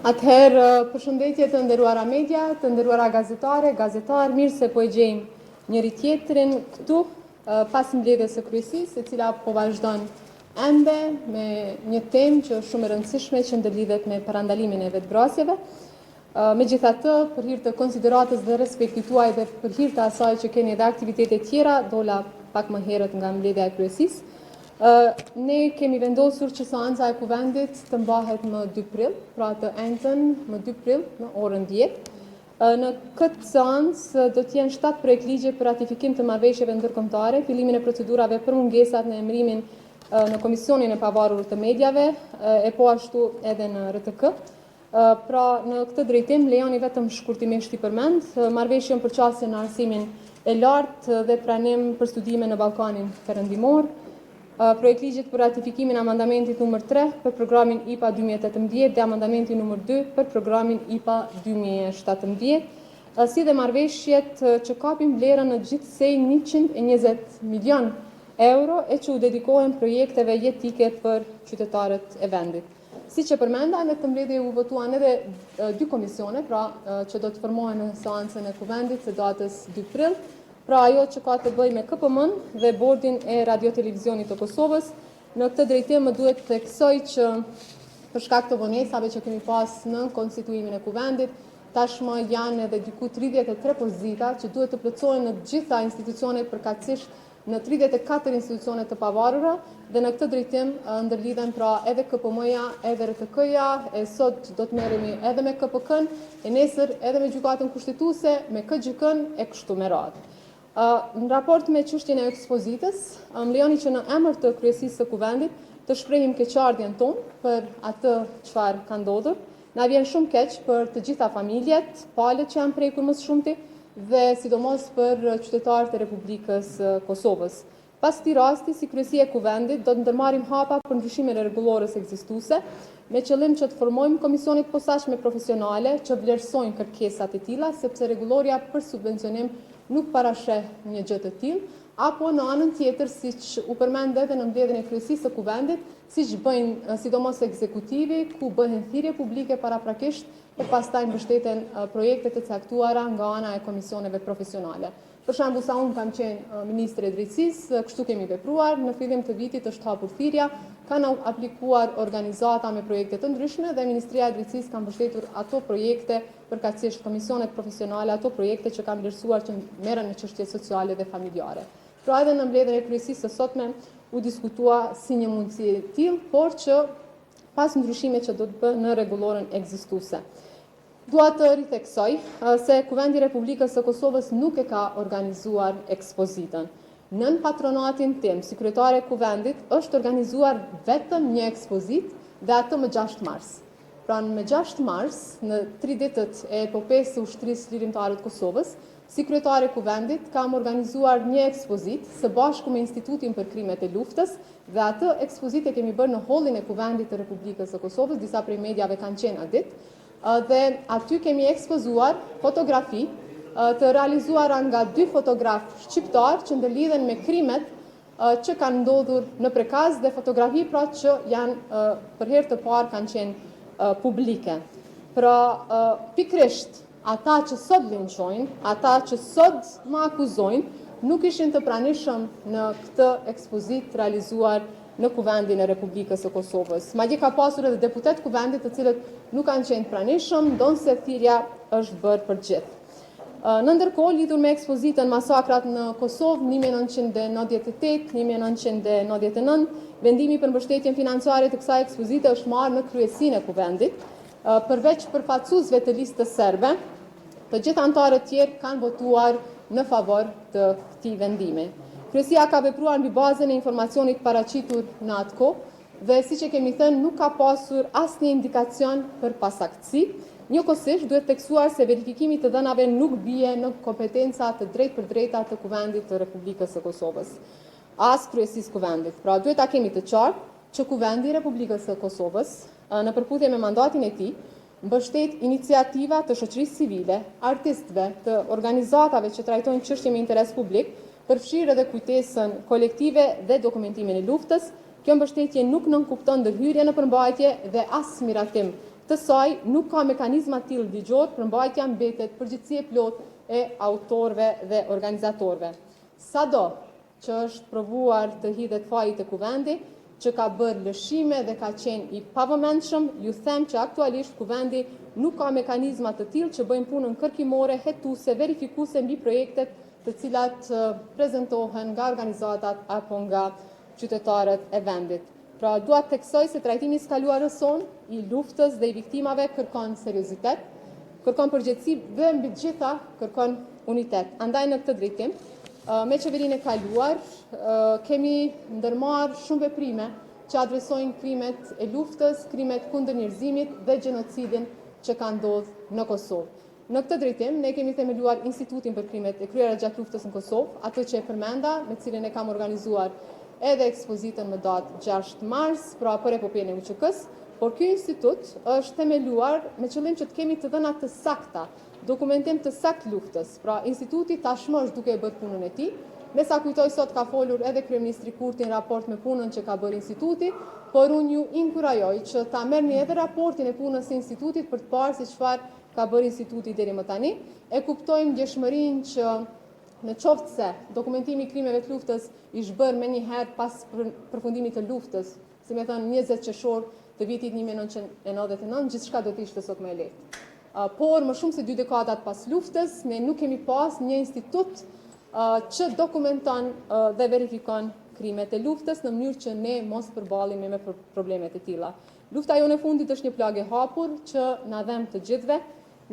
Atëherë, përshëndetje të nderuara media, të nderuara gazetar, mirë se po e gjejmë njëri tjetrin këtu pas mbledhjes së kryesisë, e cila po vazhdon ende me një temë që është shumë e rëndësishme që ndërlidhet me parandalimin e vetvrasjeve. Megjithatë, për hir të konsideratës dhe respektit tuaj dhe për hir të asaj që keni edhe aktivitete tjera, dola pak më herët nga mbledhja e kryesisë. Ne kemi vendosur që seanca e kuvendit të mbahet më 2 prill, pra të entën më 2 prill në orën 10. Në këtë seancë do të jenë 7 projekt ligje për ratifikim të marrëveshjeve ndërkombëtare, fillimin e procedurave për mungesat në emërimin në Komisionin e Pavarur të Mediave, e po ashtu edhe në RTK. Pra në këtë drejtim lejoni vetëm shkurtimisht i përmend marrëveshjen për çastjen në arsimin e lartë dhe pranim për studime në Ballkanin Perëndimor. Projekt ligjet për ratifikimin e amandamentit numër 3 për programin IPA 2018 dhe amandamentin numër 2 për programin IPA 2017, si dhe marrëveshjet që kapin vlerën në gjithsej 120 milion euro e që u dedikohen projekteve jetike për qytetarët e vendit. Siç e përmenda, në këtë mbledhje u votuan edhe 2 komisione, pra që do të formohen në seancën e kuvendit së datës 2 prill. Pra ajo që ka të bëjë me KPM-n dhe Bordin e Radio-Televizionit të Kosovës. Në këtë drejtim më duhet të theksoj që për shkak të vonesave që kemi pas në konstituimin e kuvendit, tashmë janë edhe diku 33 pozita që duhet të plotësohen në të gjitha institucionet përkatësisht në 34 institucione të pavarura dhe në këtë drejtim ndërlidhen pra edhe KPM-ja, edhe RTK-ja, e sot do të merremi edhe me KPK-n, e nesër edhe me gjykatën kushtetuese, me KGK-n e kështu me radhë. Në raport me çështjen e ekspozitës, më lejoni që në emër të kryesisë së kuvendit të shprehim keqardhjen tonë për atë çfarë ka ndodhur. Na vjen shumë keq për të gjitha familjet, palët që janë prekur më së shumti dhe sidomos për qytetarët e Republikës Kosovës. Pas këtij rasti, si kryesi e kuvendit, do të ndërmarrim hapa për ndryshimin e rregullores ekzistuese, me qëllim që të formojmë komisionit posaçme profesionale që vlerësojnë kërkesat e tilla, sepse rregulloria për subvencionim nuk parasheh një gjë të tillë, apo në anën tjetër, siç u përmend edhe në mbledhjen e kryesisë së kuvendit, siç bëjnë sidomos ekzekutivi, ku bëhen thirrje publike paraprakisht e pastaj mbështeten projekte të caktuara nga ana e komisioneve profesionale. Për shembull, sa unë kam qenë ministre e drejtësisë, kështu kemi vepruar, në fillim të vitit është hapur thirrja, kanë aplikuar organizata me projekte të ndryshme dhe Ministria e Drejtësisë ka mbështetur ato projekte, përkatësisht komisionet profesionale, ato projekte që kanë vlerësuar që merren me çështje sociale dhe familjare. Pra edhe në mbledhjen e kryesisë së sotme u diskutua si një mundësi e tillë, por që pas ndryshimeve që do të bëhen në rregullorën ekzistuese. Dua të ritheksoj se Kuvendi i Republikës së Kosovës nuk e ka organizuar ekspozitën. Nën patronatin tim, si kryetare e kuvendit, është organizuar vetëm një ekspozitë dhe atë më 6 mars. Pra në 6 mars, në 3 ditët e epopesë së ushtrisë lirimtare të Kosovës, si kryetare e kuvendit kam organizuar një ekspozitë së bashku me Institutin për Krimet e Luftës dhe atë ekspozitë e kemi bërë në hollin e Kuvendit të Republikës së Kosovës, disa prej mediave kanë qenë atë ditë. Dhe aty kemi ekspozuar fotografi të realizuara nga 2 fotograf shqiptar që ndërlidhen me krimet që kanë ndodhur në Prekaz dhe fotografi pra që janë për herë të parë kanë qenë publike. Pra pikrisht ata që sot linçojnë, ata që sot më akuzojnë, nuk ishin të pranishëm në këtë ekspozitë realizuar në Kuvendin e Republikës së Kosovës. Madje ka pasur edhe deputet kuvendit të cilët nuk kanë qenë pranishëm, ndonse thirrja është bërë për gjithë. Në ndërkohë, lidhur me ekspozitën Masakrat në Kosovë 1998, 1999, vendimi për mbështetjen financiare të kësaj ekspozite është marrë në kryesinë e kuvendit, përveç përfaqësuesve të listës serbe, të gjithë anëtarët tjerë kanë votuar në favor të këtij vendimi. Kryesia ka vepruar mbi bazën e informacionit paraqitur në atë kohë dhe siç e kemi thënë nuk ka pasur asnjë indikacion për pasaktësi. Njëkohësisht duhet theksuar se verifikimi të dhënave nuk bie në kompetenca të drejtpërdrejta të Kuvendit të Republikës së Kosovës, as kryesisë kuvendit. Pra duhet ta kemi të qartë që Kuvendi i Republikës së Kosovës në përputhje me mandatin e tij, mbështet iniciativa të shoqërisë civile, artistëve, të organizatave që trajtojnë çështje me interes publik, përfshirë edhe kujtesën kolektive dhe dokumentimin e luftës. Kjo mbështetje nuk nënkupton ndërhyrje në përmbajtje dhe as miratim të saj nuk ka mekanizma të tillë ligjor, përmbajtja mbetet përgjithësi e plotë e autorëve dhe organizatorëve. Sado që është provuar të hidhet faji të kuvendi, që ka bërë lëshime dhe ka qenë i pavëmendshëm, ju them që aktualisht kuvendi nuk ka mekanizma të tillë që bëjnë punën kërkimore, hetuese, verifikuese mbi projektet të cilat prezantohen nga organizatat apo nga qytetarët e vendit. Pra, dua të theksoj se trajtimi i skaluarës son i luftës dhe i viktimave kërkon seriozitet, kërkon përgjegjësi dhe mbi të gjitha kërkon unitet. Andaj në këtë drejtim, me qeverinë e kaluar, kemi ndërmarrë shumë veprime që adresojnë krimet e luftës, krimet kundër njerëzimit dhe gjenocidin që ka ndodhur në Kosovë. Në këtë drejtim, ne kemi themeluar Institutin për krimet e kryera gjatë luftës në Kosovë, atë që e përmenda, me cilin e kam organizuar edhe ekspozitën më datë 6 mars, pra për epopejën e UÇK-s, por ky institut është themeluar me qëllim që të kemi të dhëna të sakta, dokumentim të sakt luftës. Pra, instituti tashmë është duke e bërë punën e tij. Me sa kujtoj sot ka folur edhe kryeministri Kurti në raport me punën që ka bërë instituti, por unë ju inkurajoj që ta merrni edhe raportin e punës së institutit për të parë se çfarë ka bërë instituti deri më tani. E kuptojmë ndjeshmërinë që në qoftë se dokumentimi i krimeve të luftës ish bërë më një herë pas përfundimit të luftës, si me thënë 20 qershor të vitit 1999, gjithçka do të ishte sot më e lehtë. Por më shumë se 2 dekadat pas luftës, ne nuk kemi pas një institut që dokumenton dhe verifikon krimet e luftës në mënyrë që ne mos përballemi me problemet e tilla. Lufta jonë e fundit është një plagë e hapur që na dhem të gjithëve.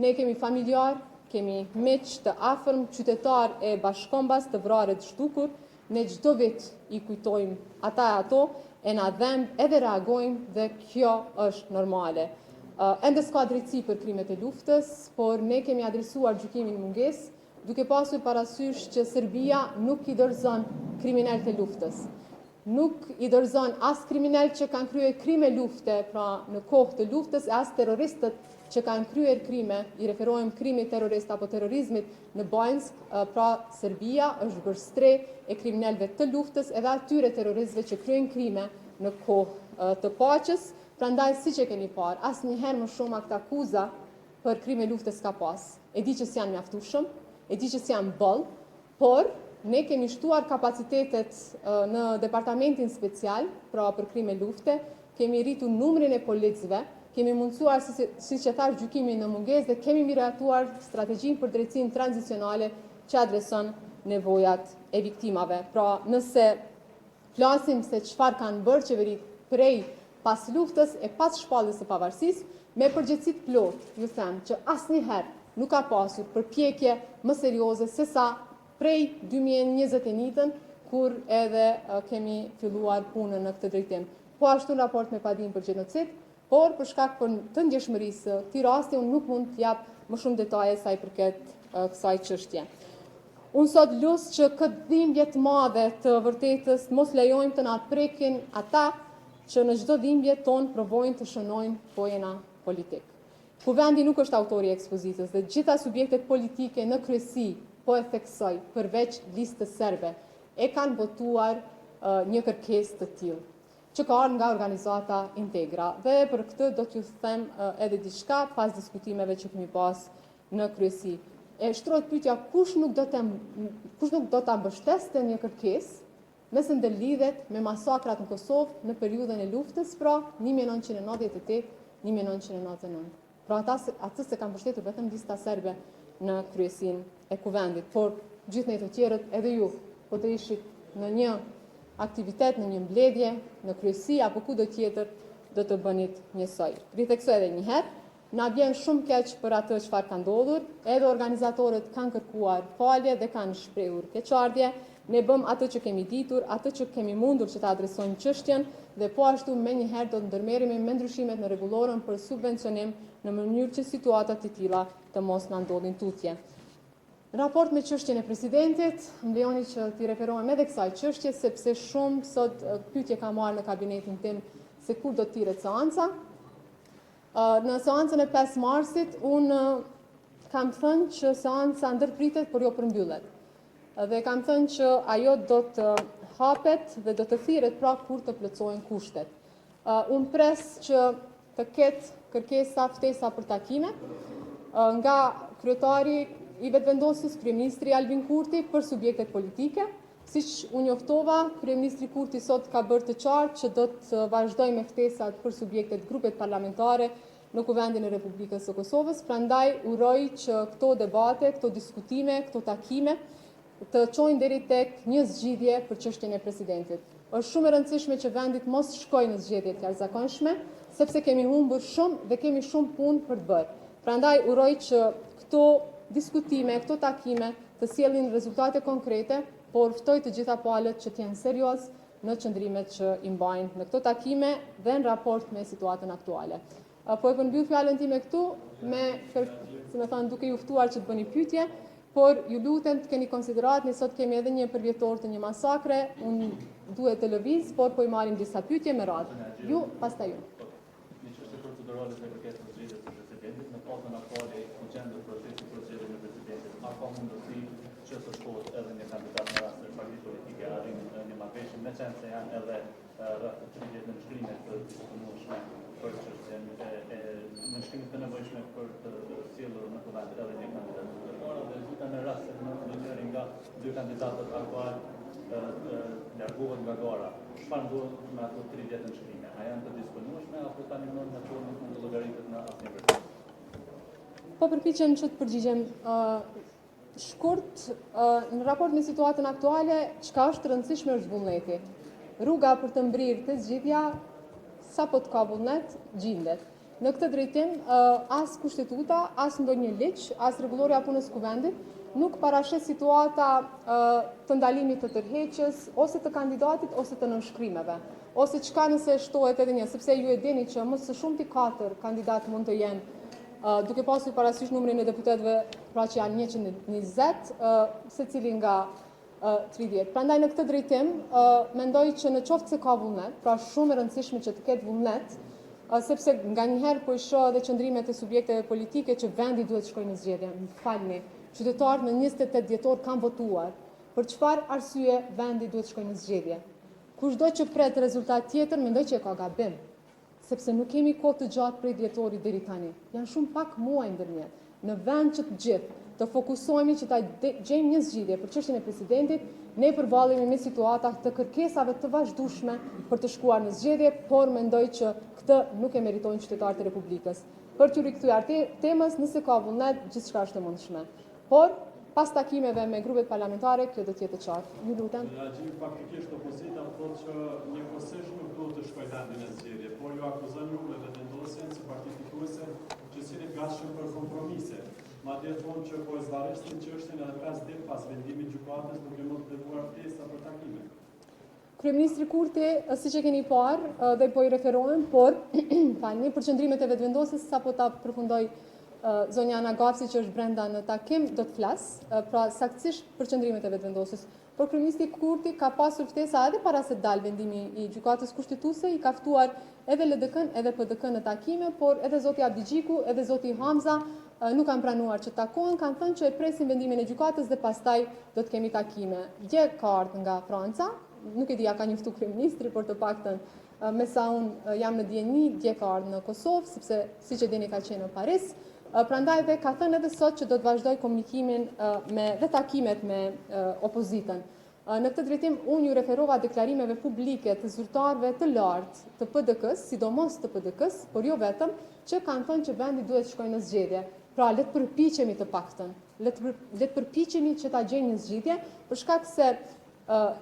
Ne kemi familjar, kemi miq të afërm, qytetar e bashkombas të vrarë të zhdukur. Ne çdo vit i kujtojmë ata e ato, e na dhem edhe reagojmë dhe kjo është normale. Ende s'ka drejtësi për krimet e luftës, por ne kemi adresuar gjykimin mungesë, duke pasur parasysh që Serbia nuk i dorëzon kriminalët e luftës. Nuk i dorëzon as kriminalët që kanë kryer krime lufte, pra në kohë të luftës, e as terroristët që kanë kryer krime, i referohem krimit terrorist apo terrorizmit në Bajnsk, pra Serbia është bërë stre e kriminalëve të luftës edhe atyre terroristëve që kryejnë krime në kohë të paqes. Prandaj, siç e keni parë, asnjëherë më shumë akt akuza për krime luftës ka pas. E di që s'janë mjaftueshëm, e di që s'janë boll, por ne kemi shtuar kapacitetet në departamentin special, pra për krime lufte, kemi rritur numrin e policëve, kemi mundësuar, siç e thash, gjykimin në mungesë dhe kemi miratuar strategjinë për drejtsinë tranzicionale që adreson nevojat e viktimave. Pra, nëse flasim se çfarë kanë bërë qeverit prej pas luftës e pas shpalljes së pavarësisë, me përgjegjësi të plotë, ju them që asnjëherë nuk ka pasur përpjekje më serioze se sa prej 2021, kur edhe kemi filluar punën në këtë drejtim. Po ashtu në raport me padinë për gjenocid, por për shkak të ndjeshmërisë këtij rasti unë nuk mund të jap më shumë detaje sa i përket kësaj çështje. Unë sot lus që këtë dhimbje të madhe të vërtetës mos lejojmë të na prekin ata që në çdo dhimbje tonë provojnë të shënojnë pojena politik. Kuvendi nuk është autori i ekspozitës dhe gjitha subjektet politike në kryesi, po e theksoj, përveç listës serbe, e kanë votuar një kërkesë të tillë, që ka ardhur nga organizata Integra. Dhe për këtë do t'ju them edhe diçka pas diskutimeve që kemi pas në kryesi. E shtrohet pyetja kush nuk do ta mbështeste një kërkesë nëse ndërlidhet me masakrat në Kosovë në periudhën e luftës, pra 1998-1999. Pra atë se kanë mbështetur vetëm lista serbe në kryesinë e kuvendit, por gjithë ne të tjerët, edhe ju, po të ishit në një aktivitet, në një mbledhje, në kryesi apo kudo tjetër, do të bënit njësoj. Ritheksoj edhe një herë, na vjen shumë keq për atë çfarë ka ndodhur, edhe organizatorët kanë kërkuar falje dhe kanë shprehur keqardhje. Ne bëm atë që kemi ditur, atë që kemi mundur që ta adresojmë çështjen dhe po ashtu menjëherë do të ndërmerremi me ndryshimet në rregullorën për subvencionim në mënyrë që situatat të tilla të mos na ndodhin tutje. Në raport me çështjen e presidentit, më lejoni që t'i referohem edhe kësaj çështje sepse shumë sot pyetje ka marrë në kabinetin tim se kur do të thirret seanca. Në seancën e 5 marsit, unë kam thënë që seanca ndërpritet, por jo përmbyllet. Dhe kam thënë që ajo do të hapet dhe do të thirret pra kur të plotësohen kushtet. Unë pres që të ketë kërkesa, ftesa për takime nga kryetari i vetëvendosjes, kryeministri Albin Kurti për subjektet politike. Siç unë njoftova, kryeministri Kurti sot ka bërë të qartë që do të vazhdojë me ftesat për subjektet grupet parlamentare në Kuvendin e Republikës së Kosovës. Prandaj uroj që këto debate, këto diskutime, këto takime të çojnë deri tek një zgjidhje për çështjen e presidentit. Është shumë e rëndësishme që vendit mos shkojë në zgjedhje të jashtëzakonshme, sepse kemi humbur shumë dhe kemi shumë punë për të bërë. Prandaj uroj që këto diskutime, këto takime të sjellin rezultate konkrete, por ftoj të gjitha palët që të jenë serioz në qëndrimet që i mbajnë në këto takime dhe në raport me situatën aktuale. Po e përmbyll fjalën time këtu duke ju ftuar që të bëni pyetje, por ju lutem të keni konsiderat, ne sot kemi edhe një përvjetor të një masakre, unë duhet të lëviz, por po i marrim disa pyetje me radhë. Ju, pastaj ju. Një çështje procedurale që kërkesë për zgjedhjen e presidentit, në fazën aktuale u gjendet procesi për zgjedhjen e presidentit. A ka mundësi që të shtohet edhe një kandidat në rast se partia politike arrin një marrëveshje, me qenë se janë edhe rreth 30 nënshkrime të disponueshme për çështjen e nënshkrimit të nevojshme për të sjellur në kuvend edhe një kandidat ndërkohë, dhe gjithë në rast se në njëri nga dy kandidatët aktual largohet nga gara. Çfarë ndodh me ato 30 nënshkrime? A janë të disponueshme apo tani mund të llogaritet në asnjë? Po përpiqem që të përgjigjem shkurt, në raport me situatën aktuale, çka është rëndësishme është vullneti. Rruga për të mbrirë të zgjidhja, sapo të ka vullnet, gjendet. Në këtë drejtim, as kushtetuta, as ndonjë ligj, as rregullorja e punës kuvendit nuk parashes situata të ndalimit të tërheqjes, ose të kandidatit, ose të nënshkrimeve, ose çka nëse shtohet edhe një, sepse ju e dini që më së shumti 4 kandidat mund të jenë, duke pasur parasysh numrin e deputetëve, pra që janë 120, secili nga 30. Prandaj në këtë drejtim, mendoj që në qoftë se ka vullnet, pra shumë e rëndësishme që të ketë vullnet, sepse nganjëherë po i shoh edhe qëndrimet e subjekteve politike që vendi duhet të shkojë në zgjedhje. Më falni, qytetarët në 28 dhjetor kanë votuar. Për çfarë arsye vendi duhet të shkojë në zgjedhje? Kushdo që pret rezultat tjetër, mendoj që e ka gabim, sepse nuk kemi kohë të gjatë prej dhjetorit deri tani. Janë shumë pak muaj ndërmjet. Në vend që të gjithë të fokusohemi që ta gjejmë një zgjidhje për çështjen e presidentit, ne përballemi me situata të kërkesave të vazhdueshme për të shkuar në zgjedhje, por mendoj që këtë nuk e meritojnë qytetarët e Republikës. Për t'ju rikthyer temës, nëse ka vullnet, gjithçka është e mundshme. Por pas takimeve me grupet parlamentare, kjo do të jetë qartë. Ju lutem. Faktikisht opozita thotë që njëkohësisht nuk duhet të shkojë vendi në zgjedhje, por ju akuzon ju me vetëvendosjen si parti fituese që sillet gatshëm për kompromise. Madje thonë që po e zvarrisnin çështjen edhe 5 ditë pas vendimit gjykatës duke mos dëvuar ftesa për takime. Kryeministri Kurti, siç e keni parë, dhe po i referohem, por falni, për qëndrimet e vetëvendosjes sapo ta përfundoj zonja Ana Gapsi që është brenda në takim, do të flas, pra saktësisht për qëndrimet e vetëvendosjes. Por kryeministri Kurti ka pasur ftesa edhe para se të dalë vendimi i gjykatës kushtetuese, i ka ftuar edhe LDK-n edhe PDK-n në takime, por edhe zoti Abdigjiku, edhe zoti Hamza nuk kanë pranuar që takohen, kanë thënë që e presin vendimin e gjykatës dhe pastaj do të kemi takime. Dje ka ardhur nga Franca, nuk e di a ka njoftu kryeministri, por të paktën me sa unë jam në dieni, dje ka ardhur në Kosovë, sepse siç e dini ka qenë në Paris. Prandaj dhe ka thënë edhe sot që do të vazhdoj komunikimin dhe takimet me opozitën. Në këtë drejtim, unë ju referova deklarimeve publike të zyrtarëve të lartë të PDK-s, sidomos të PDK-s, por jo vetëm, që kanë thënë që vendi duhet të shkojë në zgjedhje. Pra, le të përpiqemi të paktën, le të përpiqemi që ta gjejmë një zgjidhje, për shkak se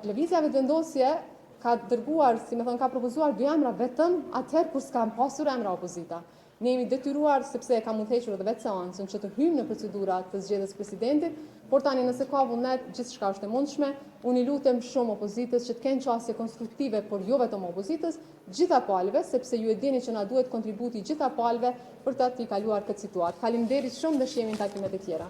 lëvizja vetëvendosje ka dërguar, si më thënë, ka propozuar 2 emra vetëm atëherë kur s'kan pasur emra opozita. Ne jemi detyruar, sepse ka mund të hequr edhe vetë seancën, që të hyjmë në procedura të zgjedhjes presidentit, por tani nëse ka vullnet, gjithçka është e mundshme. Unë i lutem shumë opozitës që të kenë qasje konstruktive, por jo vetëm opozitës, gjitha palëve, sepse ju e dini që na duhet kontributi gjitha palëve për të kaluar këtë situatë. Faleminderit shumë dhe shihemi në takimet e tjera.